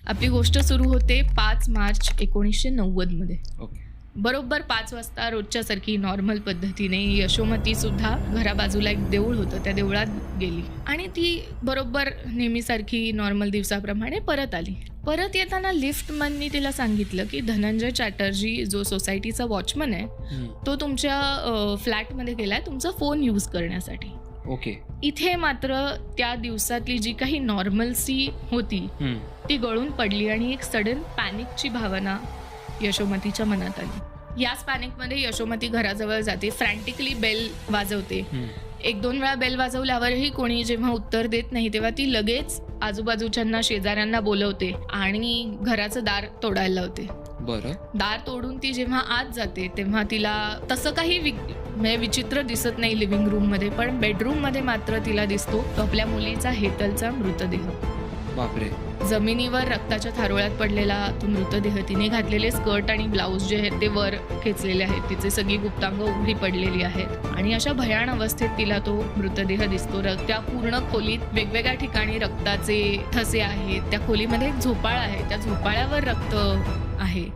आपली गोष्ट सुरू होते 5 मार्च 1990 मध्ये. ओके. बरोबर 5 वाजता रोजच्यासारखी नॉर्मल पद्धतीने यशोमती सुद्धा घराबाजूला एक देऊळ होतं, त्या देवळात गेली आणि ती बरोबर नेहमीसारखी नॉर्मल दिवसाप्रमाणे परत आली. परत येताना लिफ्टमननी तिला सांगितलं की धनंजय चॅटर्जी जो सोसायटीचा वॉचमन आहे तो तुमच्या फ्लॅटमध्ये गेलाय तुमचा फोन यूज करण्यासाठी. ओके. इथे मात्र त्या दिवसातली जी काही नॉर्मलसी होती ती गळून पडली आणि एक सडन पॅनिकची भावना यशोमतीच्या मनात आली. याच पॅनिकमध्ये यशोमती घराजवळ जाते, फ्रँटिकली बेल वाजवते. 1-2 वेळा बेल वाजवल्यावरही कोणी जेव्हा उत्तर देत नाही तेव्हा ती लगेच आजूबाजूच्यांना शेजाऱ्यांना बोलवते आणि घराचं दार तोडायला लावते. बरं. दार तोडून ती जेव्हा आत जाते तेव्हा तिला तसं काही म्हणजे विचित्र दिसत नाही लिव्हिंग रूममध्ये, पण बेडरूममध्ये मात्र तिला दिसतो आपल्या मुलीचा हेतलचा मृतदेह. बापरे. जमिनीवर रक्ताच्या थारोळ्यात पडलेला तो मृतदेह, तिने घातलेले स्कर्ट आणि ब्लाऊज जे आहेत ते वर खेचलेले आहेत, तिचे सगळी गुप्तांग उघडी पडलेली आहेत आणि अशा भयान अवस्थेत तिला तो मृतदेह दिसतो. त्या पूर्ण खोलीत वेगवेगळ्या ठिकाणी रक्ताचे ठसे आहेत. त्या खोलीमध्ये एक झोपाळा आहे, त्या झोपाळ्यावर रक्त आहे.